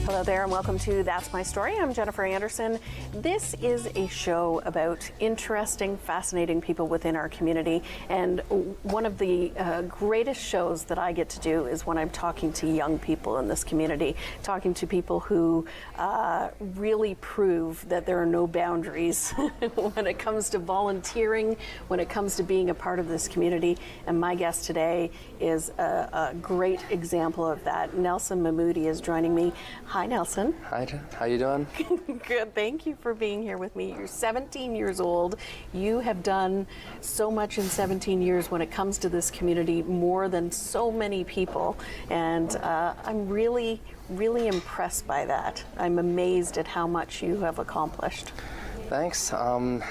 Hello there and welcome to That's My Story. I'm Jennifer Anderson. This is a show about interesting, fascinating people within our community, and one of the greatest shows that I get to do is when I'm talking to young people in this community, talking to people who really prove that there are no boundaries when it comes to volunteering, when it comes to being a part of this community. And my guest today is a great example of that. Nelson Mahmoudi is joining me. Hi, Nelson. Hi, Jen. How you doing? Good. Thank you for being here with me. You're 17 years old. You have done so much in 17 years when it comes to this community, more than so many people. And I'm really, really impressed by that. I'm amazed at how much you have accomplished. Thanks. I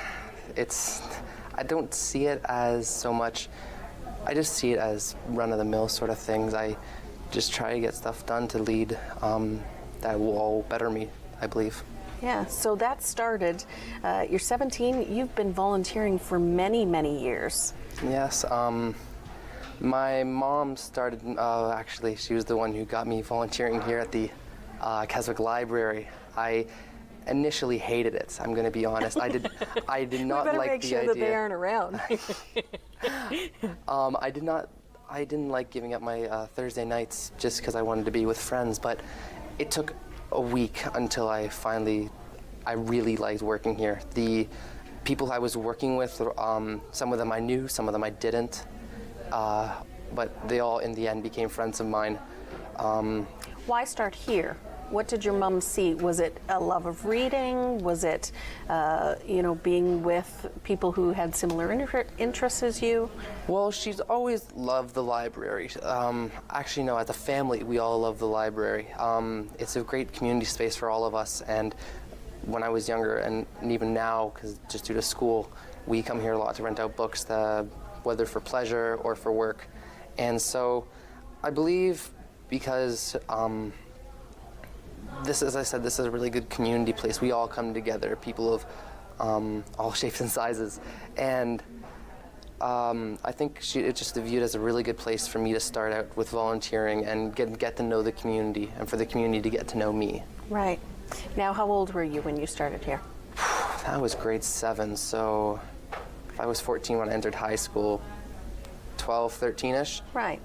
don't see it as so much, I just see it as run-of-the-mill sort of things. I just try to get stuff done to lead that will all better me, I believe. Yeah, so that started, you're 17, you've been volunteering for many, many years. Yes, my mom started, actually, she was the one who got me volunteering here at the Keswick Library. I initially hated it, I'm going to be honest. I did not like the idea. We better make sure that they aren't around. I didn't like giving up my Thursday nights just because I wanted to be with friends, but it took a week until I really liked working here. The people I was working with, some of them I knew, some of them I didn't, but they all in the end became friends of mine. Why start here? What did your mom see? Was it a love of reading? Was it, being with people who had similar interests as you? Well, she's always loved the library. Actually, no, as a family, we all love the library. It's a great community space for all of us. And when I was younger, and even now, because just due to school, we come here a lot to rent out books, whether for pleasure or for work. And so I believe because this, as I said, this is a really good community place. We all come together, people of all shapes and sizes. And I think it's just viewed as a really good place for me to start out with volunteering and get to know the community, and for the community to get to know me. Right. Now, how old were you when you started here? That was grade 7, so I was 14 when I entered high school, 12, 13-ish. Right.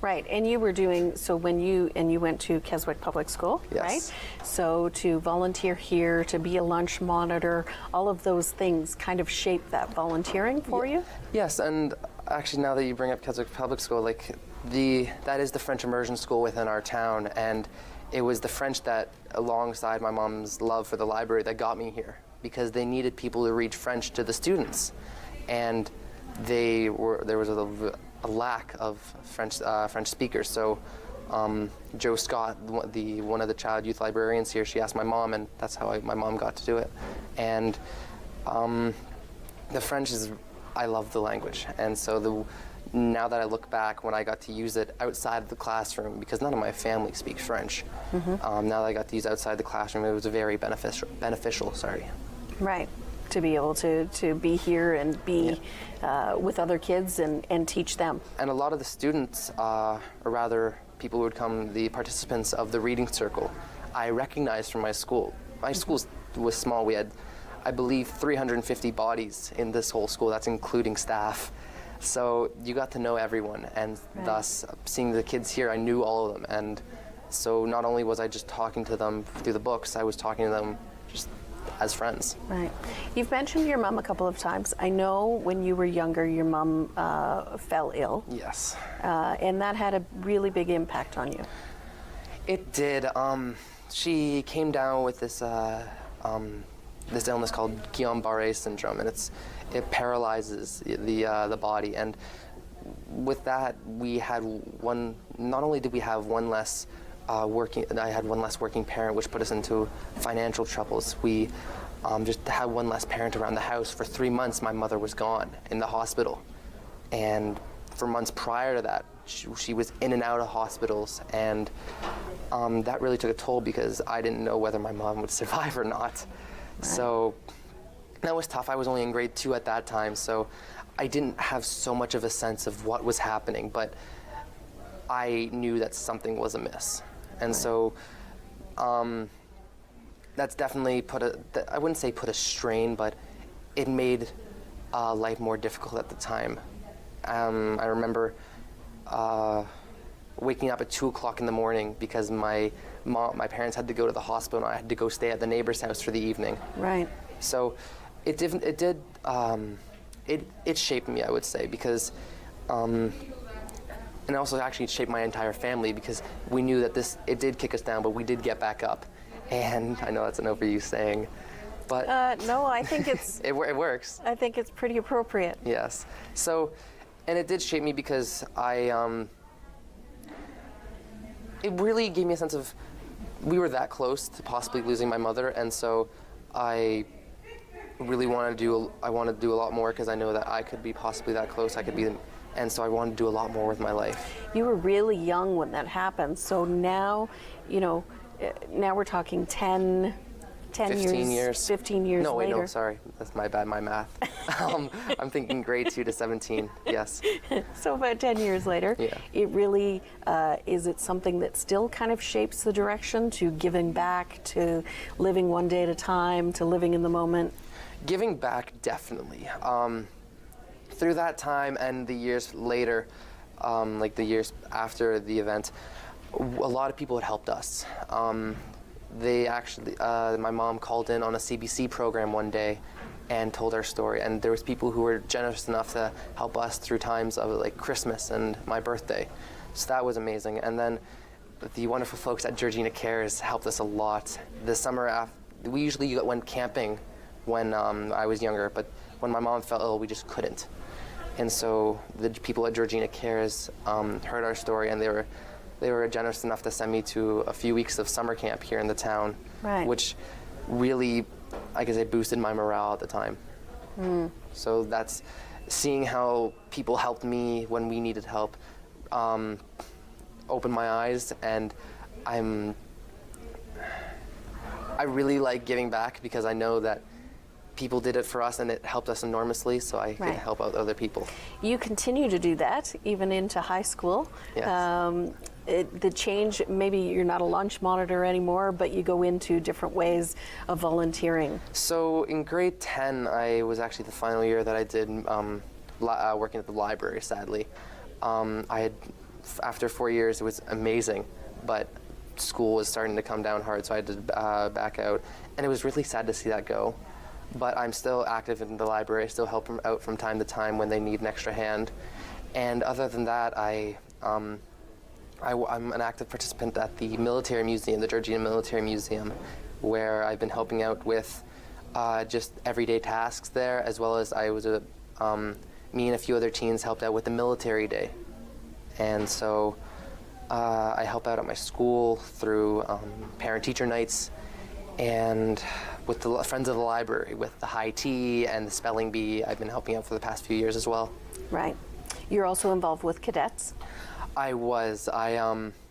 Right, and you were doing, so when you went to Keswick Public School, yes. Right? So to volunteer here, to be a lunch monitor, all of those things kind of shaped that volunteering for you? Yes, and actually now that you bring up Keswick Public School, that is the French immersion school within our town, and it was the French that, alongside my mom's love for the library, that got me here, because they needed people to read French to the students, and there was a lack of French speakers. So Joe Scott, one of the child youth librarians here, she asked my mom, and that's how my mom got to do it. And the French I love the language, and so now that I look back, when I got to use it outside of the classroom, because none of my family speaks French, now that I got to use it outside the classroom, it was very beneficial. Right. To be able to be here and be with other kids and teach them. And a lot of the students, or rather people who would come, the participants of the reading circle, I recognized from my school. My school was small. We had, I believe, 350 bodies in this whole school. That's including staff. So you got to know everyone, and right. Thus seeing the kids here, I knew all of them. And so not only was I just talking to them through the books, I was talking to them just as friends. Right. You've mentioned your mom a couple of times. I know when you were younger, your mom fell ill. Yes. And that had a really big impact on you. It did. She came down with this illness called Guillain-Barré syndrome, and it paralyzes the body. And with that, we had not only did we have one less I had one less working parent, which put us into financial troubles. We just had one less parent around the house. For 3 months, my mother was gone in the hospital. And for months prior to that, she was in and out of hospitals. And that really took a toll because I didn't know whether my mom would survive or not. Right. So that was tough. I was only in grade 2 at that time, so I didn't have so much of a sense of what was happening, but I knew that something was amiss. And so that's definitely I wouldn't say put a strain, but it made life more difficult at the time. I remember waking up at 2 o'clock in the morning because my parents had to go to the hospital and I had to go stay at the neighbor's house for the evening. Right. So it shaped me, I would say, because and also actually shaped my entire family, because we knew that it did kick us down, but we did get back up. And I know that's an overused saying, but no, I think it's it works. I think it's pretty appropriate. Yes. So, and it did shape me because it really gave me a sense of, we were that close to possibly losing my mother, and so I really wanted to do a lot more, because I know that I could be possibly that close. And so I wanted to do a lot more with my life. You were really young when that happened, so now, now we're talking 10 years. 15 years no, wait, later. No, sorry. That's my bad, my math. I'm thinking grade 2 to 17, yes. So about 10 years later, yeah. It really, is it something that still kind of shapes the direction to giving back, to living one day at a time, to living in the moment? Giving back, definitely. Through that time and the years later, like the years after the event, a lot of people had helped us. They actually, my mom called in on a CBC program one day and told our story, and there was people who were generous enough to help us through times of like Christmas and my birthday. So that was amazing. And then the wonderful folks at Georgina Cares helped us a lot. The summer we usually went camping when I was younger, but when my mom fell ill, we just couldn't. And so the people at Georgina Cares heard our story, and they were generous enough to send me to a few weeks of summer camp here in the town, right. Which really, I guess, it boosted my morale at the time. Mm. So that's seeing how people helped me when we needed help, opened my eyes, and I really like giving back, because I know that people did it for us and it helped us enormously, so I could help out other people. You continue to do that even into high school. Yes. The change, maybe you're not a lunch monitor anymore, but you go into different ways of volunteering. So in grade 10, I was actually the final year that I did working at the library, sadly. After 4 years, it was amazing, but school was starting to come down hard, so I had to back out, and it was really sad to see that go. But I'm still active in the library. I still help them out from time to time when they need an extra hand. And other than that, I'm an active participant at the military museum, the Georgina Military Museum, where I've been helping out with just everyday tasks there, as well as me and a few other teens helped out with the military day. And so I help out at my school through parent-teacher nights, and with the Friends of the Library, with the high tea and the spelling bee. I've been helping out for the past few years as well. Right. You're also involved with cadets? I was. I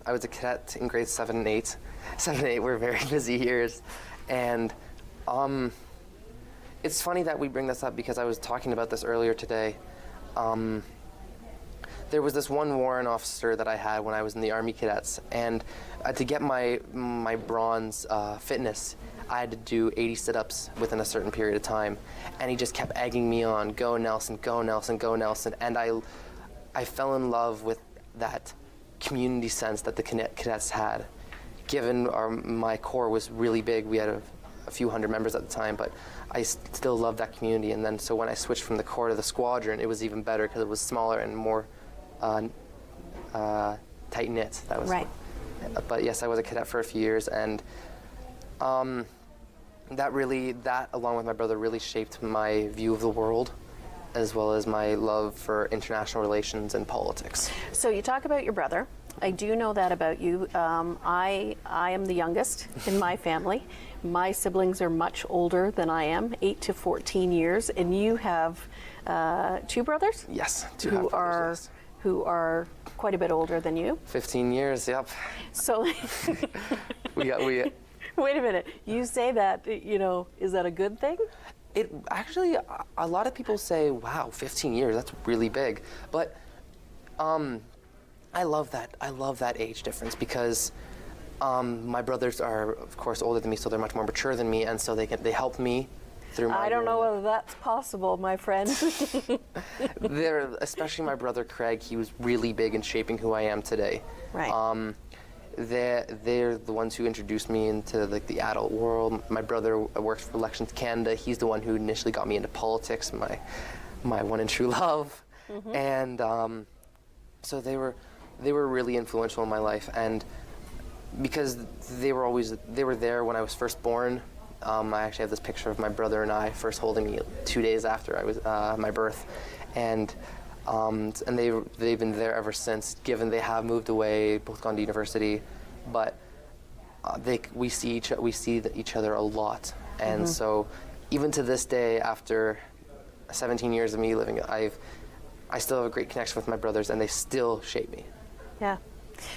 was a cadet in grades 7 and 8. 7 and 8 were very busy years. And it's funny that we bring this up, because I was talking about this earlier today. There was this one warrant officer that I had when I was in the Army Cadets, and to get my bronze fitness, I had to do 80 sit-ups within a certain period of time, and he just kept egging me on, go Nelson, go Nelson, go Nelson, and I fell in love with that community sense that the cadets had. Given my corps was really big, we had a few hundred members at the time, but I still loved that community. And then so when I switched from the corps to the squadron, it was even better, because it was smaller and more tight-knit. That was right. But yes, I was a cadet for a few years, and that along with my brother really shaped my view of the world, as well as my love for international relations and politics. So you talk about your brother. I do know that about you. I am the youngest in my family. My siblings are much older than I am, 8 to 14 years, and you have 2 brothers? Yes, 2 half-brothers, yes. Who are quite a bit older than you. 15 years, yep. So we wait a minute. You say that, is that a good thing? It actually, a lot of people say, wow, 15 years, that's really big. But I love that age difference, because My brothers are, of course, older than me, so they're much more mature than me, and so they help me through my. I don't know whether that's possible, my friend. Especially my brother Craig. He was really big in shaping who I am today. Right. They're the ones who introduced me into like the adult world. My brother works for Elections Canada. He's the one who initially got me into politics. My one and true love, and so they were really influential in my life, and because they were there when I was first born. I actually have this picture of my brother and I first holding me 2 days after I was my birth, and they've been there ever since. Given they have moved away, both gone to university, but we see each other a lot, and so even to this day, after 17 years of me living, I still have a great connection with my brothers, and they still shape me. Yeah.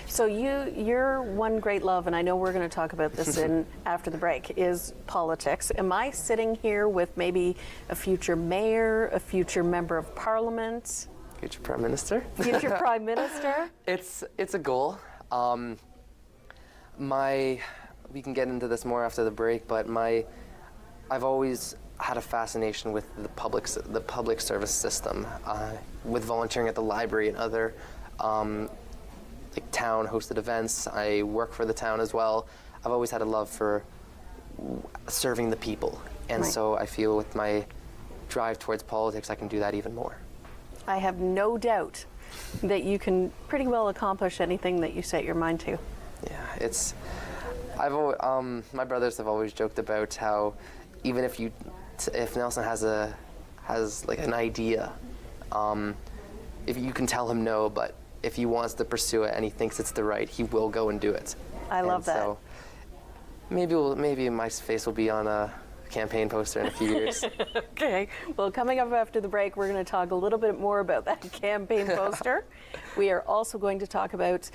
So your one great love, and I know we're going to talk about this after the break, is politics. Am I sitting here with maybe a future mayor, a future member of parliament? Future prime minister. Future prime minister? It's a goal. We can get into this more after the break, but I've always had a fascination with the public service system, with volunteering at the library and other like town hosted events. I work for the town as well. I've always had a love for serving the people, and so I feel with my drive towards politics, I can do that even more. I have no doubt that you can pretty well accomplish anything that you set your mind to. Yeah, my brothers have always joked about how even if Nelson has like an idea, if you can tell him no, but if he wants to pursue it and he thinks it's the right, he will go and do it. I love that. So maybe my face will be on a campaign poster in a few years. Okay. Well, coming up after the break, we're going to talk a little bit more about that campaign poster. We are also going to talk about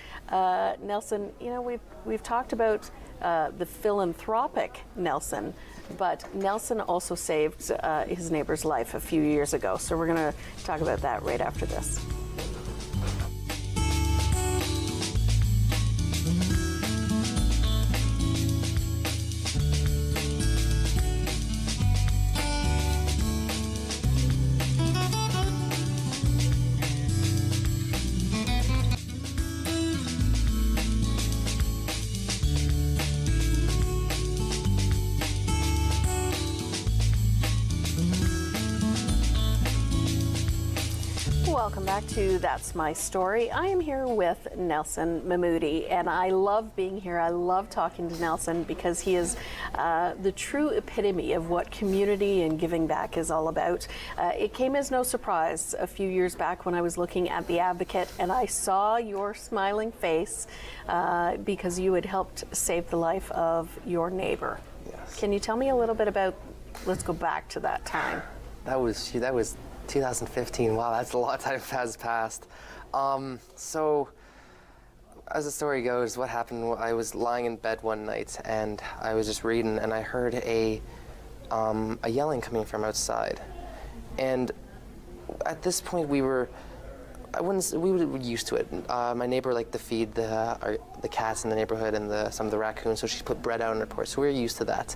Nelson. You know, we've talked about the philanthropic Nelson, but Nelson also saved his neighbor's life a few years ago. So we're going to talk about that right after this. Welcome back to That's My Story. I am here with Nelson Mahmoudi, and I love being here. I love talking to Nelson because he is the true epitome of what community and giving back is all about. It came as no surprise a few years back when I was looking at The Advocate, and I saw your smiling face because you had helped save the life of your neighbor. Yes. Can you tell me a little bit about, let's go back to that time. That was 2015. Wow, that's a lot of time has passed. So, as the story goes, what happened? I was lying in bed one night and I was just reading, and I heard a yelling coming from outside. And at this point, we were used to it. My neighbor liked to feed the cats in the neighborhood and some of the raccoons, so she put bread out on her porch. So we were used to that.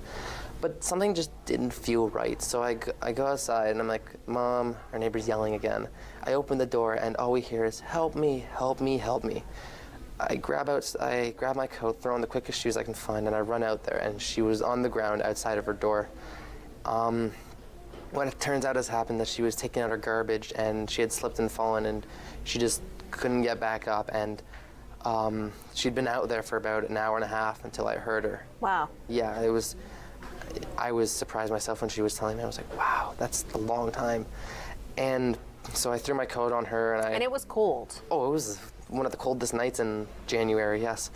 But something just didn't feel right. So I go outside and I'm like, Mom, our neighbor's yelling again. I open the door and all we hear is, help me, help me, help me. I grab my coat, throw on the quickest shoes I can find, and I run out there, and she was on the ground outside of her door. What it turns out has happened that she was taking out her garbage and she had slipped and fallen and she just couldn't get back up, and she'd been out there for about an hour and a half until I heard her. Wow. Yeah, I was surprised myself when she was telling me. I was like, wow, that's a long time. And so I threw my coat on her and it was cold. Oh, it was one of the coldest nights in January, yes.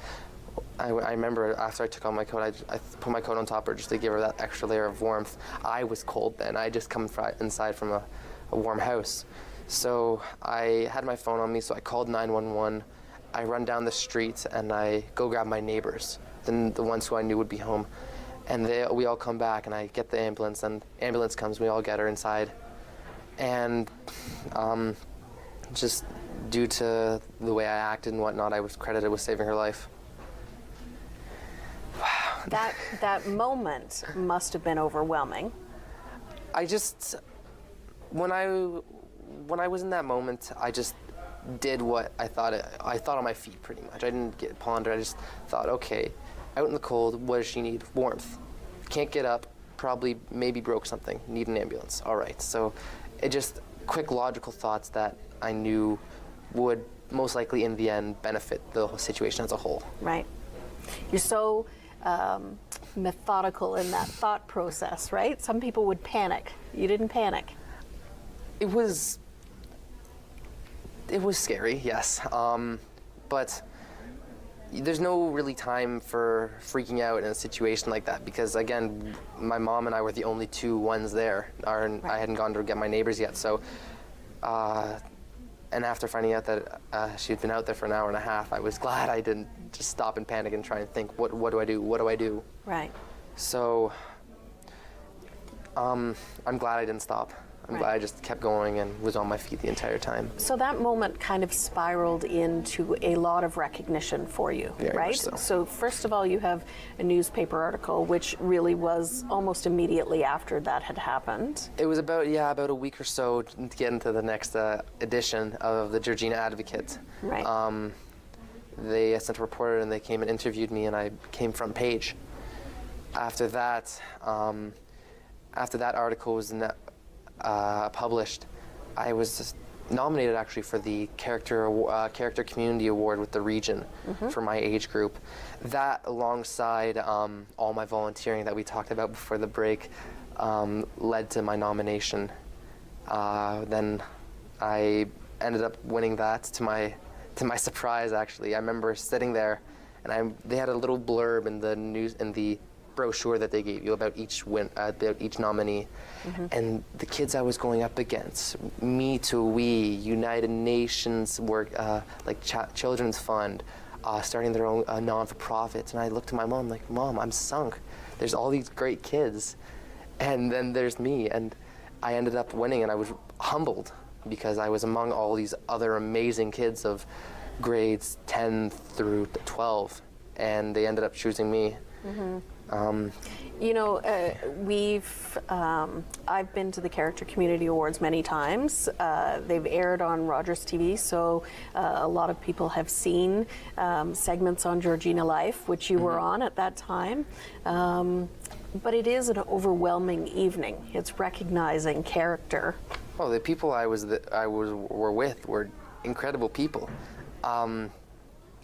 I remember after I took off my coat, I put my coat on top of her just to give her that extra layer of warmth. I was cold then. I had just come inside from a warm house. So I had my phone on me, so I called 911. I run down the street and I go grab my neighbors, the ones who I knew would be home. And we all come back, and I get the ambulance, and ambulance comes, we all get her inside. And just due to the way I acted and whatnot, I was credited with saving her life. That moment must have been overwhelming. I just, when I was in that moment, I just did what I thought on my feet pretty much. I didn't ponder. I just thought, okay, out in the cold, what does she need? Warmth. Can't get up. Probably maybe broke something. Need an ambulance. All right. So it just quick logical thoughts that I knew would most likely in the end benefit the whole situation as a whole. Right. You're so methodical in that thought process, right? Some people would panic. You didn't panic. It was scary, yes. But there's no really time for freaking out in a situation like that because, again, my mom and I were the only two ones there. Right. I hadn't gone to get my neighbors yet. So, and after finding out that she'd been out there for an hour and a half, I was glad I didn't just stop and panic and try and think, what do I do? What do I do? Right. So, I'm glad I didn't stop. I'm glad I just kept going and was on my feet the entire time. So that moment kind of spiraled into a lot of recognition for you, Very right? much so. So first of all, you have a newspaper article, which really was almost immediately after that had happened. It was about a week or so to get into the next edition of the Georgina Advocate. Right. They sent a reporter and they came and interviewed me and I came front page. After that article was published, I was nominated actually for the Character Community Award with the region for my age group. That alongside all my volunteering that we talked about before the break led to my nomination. Then I ended up winning that to my surprise actually. I remember sitting there and they had a little blurb in the brochure that they gave you about each nominee, and the kids I was going up against, Me to We, United Nations work, like Children's Fund, starting their own non-for-profits, and I looked at my mom like, Mom, I'm sunk. There's all these great kids, and then there's me, and I ended up winning, and I was humbled because I was among all these other amazing kids of grades 10 through 12, and they ended up choosing me. I've been to the Character Community Awards many times. They've aired on Rogers TV, so a lot of people have seen segments on Georgina Life, which you were on at that time. But it is an overwhelming evening. It's recognizing character. Well, the people were with were incredible people.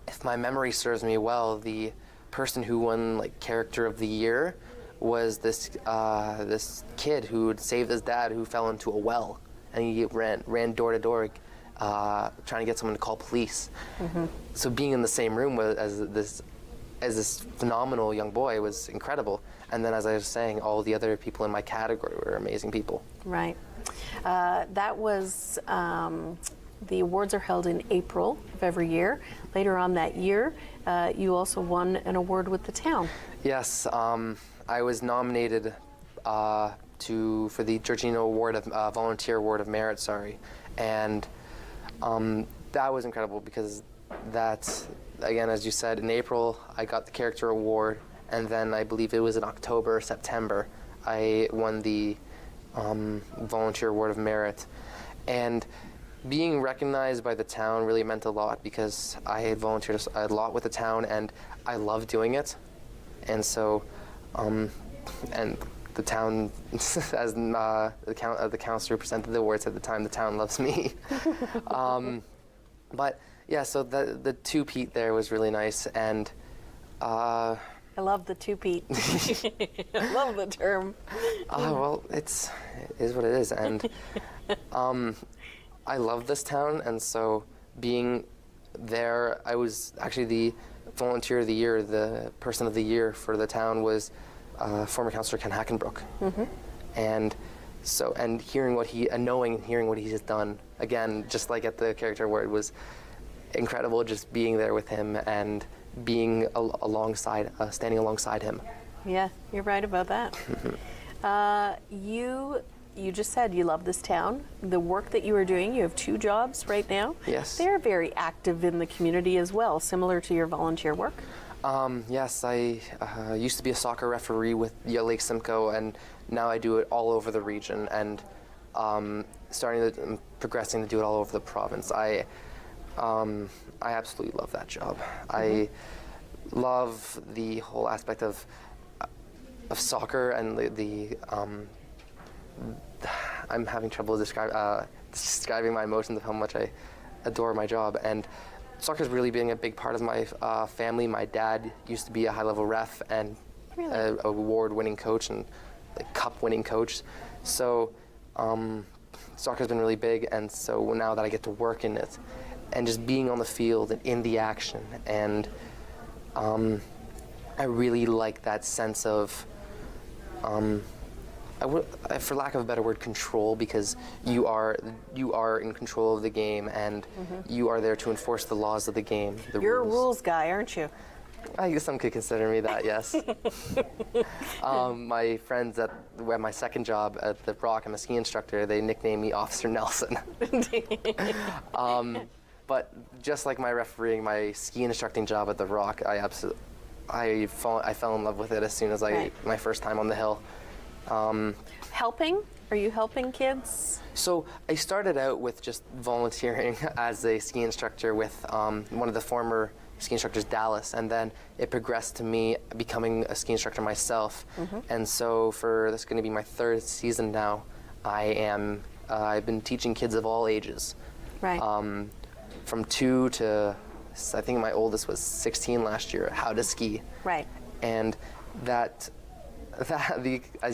If my memory serves me well, the person who won like Character of the Year was this kid who had saved his dad who fell into a well, and he ran door to door trying to get someone to call police. So being in the same room as this phenomenal young boy was incredible. And then, as I was saying, all the other people in my category were amazing people. Right. That was. The awards are held in April of every year. Later on that year, you also won an award with the town. Yes, I was nominated for the Georgina Award of Volunteer Award of Merit. And that was incredible because that, again, as you said, in April I got the Character Award, and then I believe it was in October or September I won the Volunteer Award of Merit. And being recognized by the town really meant a lot because I had volunteered a lot with the town and I love doing it. And so, and the town, as the council who presented the awards at the time, the town loves me. But yeah, so the two-peat there was really nice. And I love the two-peat. I love the term. Well, it is what it is. And I love this town, and so being there, I was actually the volunteer of the year. The person of the year for the town was former councillor Ken Hackenbrook. And so, and hearing what he has done, again, just like at the Character Award, was incredible. Just being there with him and being standing alongside him. Yeah, you're right about that. You just said you love this town. The work that you are doing, you have 2 jobs right now. Yes. They're very active in the community as well, similar to your volunteer work. Yes, I used to be a soccer referee with Lake Simcoe, and now I do it all over the region, and progressing to do it all over the province. I absolutely love that job. I love the whole aspect of soccer and I'm having trouble describing my emotions of how much I adore my job. And soccer's really being a big part of my family. My dad used to be a high-level ref and an award-winning coach and a cup-winning coach. So soccer's been really big, and so now that I get to work in it and just being on the field and in the action, and I really like that sense of for lack of a better word, control, because you are in control of the game, and you are there to enforce the laws of the game. You're a rules guy, aren't you? I guess some could consider me that, yes. My friends at my second job at the Rock, I'm a ski instructor, they nickname me Officer Nelson. But just like my refereeing, my ski instructing job at the Rock, I fell in love with it as soon as my first time on the hill. Helping? Are you helping kids? So I started out with just volunteering as a ski instructor with one of the former ski instructors, Dallas, and then it progressed to me becoming a ski instructor myself. And so this is going to be my third season now. I've been teaching kids of all ages. Right. From 2 to, I think my oldest was 16 last year, how to ski. Right. And as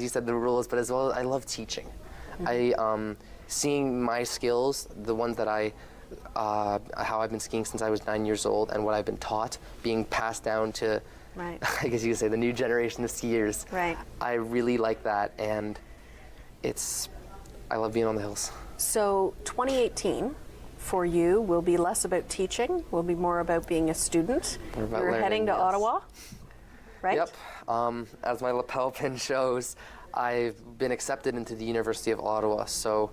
you said, the rules, but as well, I love teaching. Seeing my skills, the ones that how I've been skiing since I was 9 years old, and what I've been taught, being passed down to, I guess you could say, the new generation of skiers. Right. I really like that, and I love being on the hills. So 2018 for you will be less about teaching, will be more about being a student. You're heading to Ottawa, right? Yep. As my lapel pin shows, I've been accepted into the University of Ottawa. So,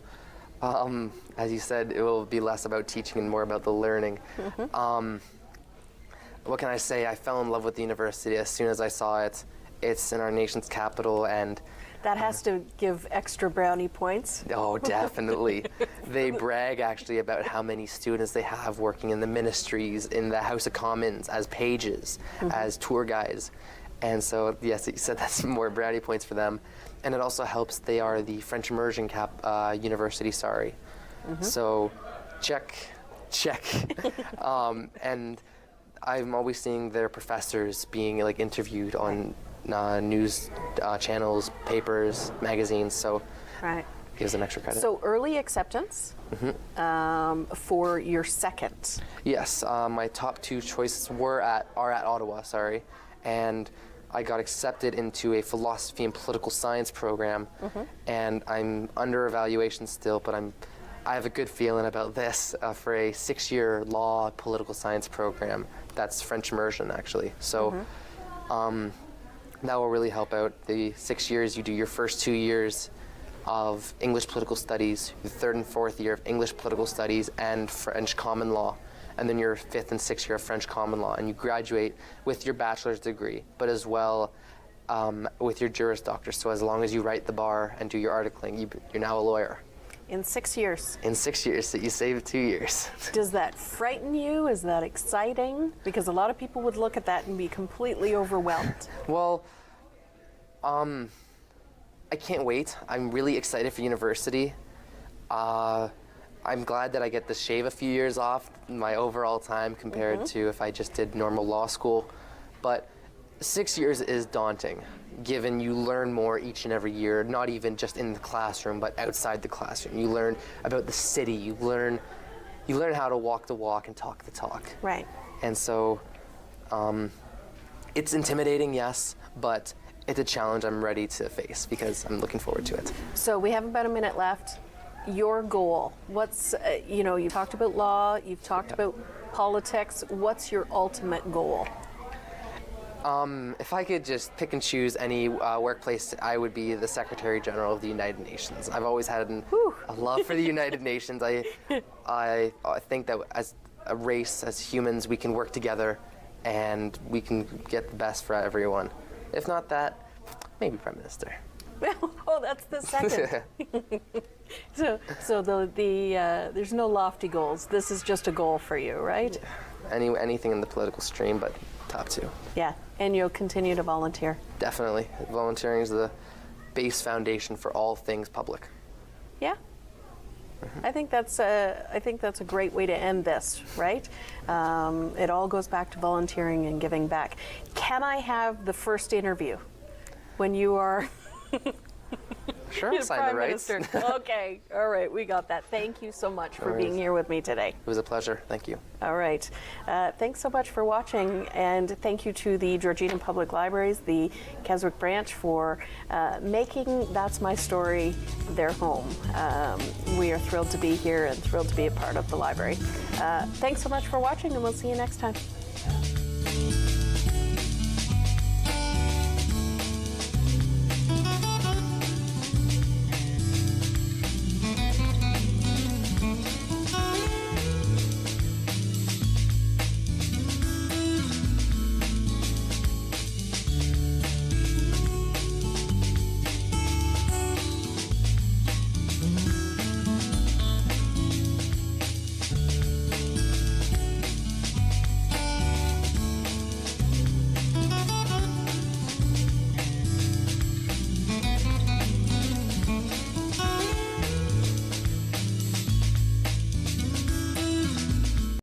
as you said, it will be less about teaching and more about the learning. What can I say? I fell in love with the university as soon as I saw it. It's in our nation's capital, and that has to give extra brownie points. Oh, definitely. They brag actually about how many students they have working in the ministries, in the House of Commons, as pages, as tour guides. And so, yes, you said that's more brownie points for them. And it also helps, they are the French immersion university, sorry. So, check. And I'm always seeing their professors being interviewed on news channels, papers, magazines, so gives them extra credit. So early acceptance for your second. Yes, my top 2 choices are at Ottawa, and I got accepted into a philosophy and political science program, and I'm under evaluation still, but I have a good feeling about this for a 6-year law political science program. That's French immersion, actually. So that will really help out. The 6 years, you do your first 2 years of English political studies, your 3rd and 4th year of English political studies and French common law, and then your 5th and 6th year of French common law, and you graduate with your bachelor's degree, but as well with your Juris Doctor. So as long as you write the bar and do your articling, you're now a lawyer. In 6 years. In 6 years, so you saved 2 years. Does that frighten you? Is that exciting? Because a lot of people would look at that and be completely overwhelmed. Well, I can't wait. I'm really excited for university. I'm glad that I get to shave a few years off my overall time compared to if I just did normal law school. But 6 years is daunting, given you learn more each and every year, not even just in the classroom, but outside the classroom. You learn about the city, you learn how to walk the walk and talk the talk. Right. And so it's intimidating, yes, but it's a challenge I'm ready to face because I'm looking forward to it. So we have about a minute left. Your goal, what's, you've talked about law, you've talked about politics, what's your ultimate goal? If I could just pick and choose any workplace, I would be the Secretary General of the United Nations. I've always had a love for the United Nations. I think that as a race, as humans, we can work together and we can get the best for everyone. If not that, maybe Prime Minister. Oh, that's the second. So there's no lofty goals. This is just a goal for you, right? Anything in the political stream, but top two. Yeah, and you'll continue to volunteer. Definitely. Volunteering is the base foundation for all things public. Yeah. I think that's a great way to end this, right? It all goes back to volunteering and giving back. Can I have the first interview when you are Sure, sign Prime the rights. Minister? Okay, all right, we got that. Thank you so much for No being worries. here with me today. It was a pleasure. Thank you. All right. Thanks so much for watching, and thank you to the Georgina Public Libraries, the Keswick branch, for making That's My Story their home. We are thrilled to be here and thrilled to be a part of the library. Thanks so much for watching, and we'll see you next time.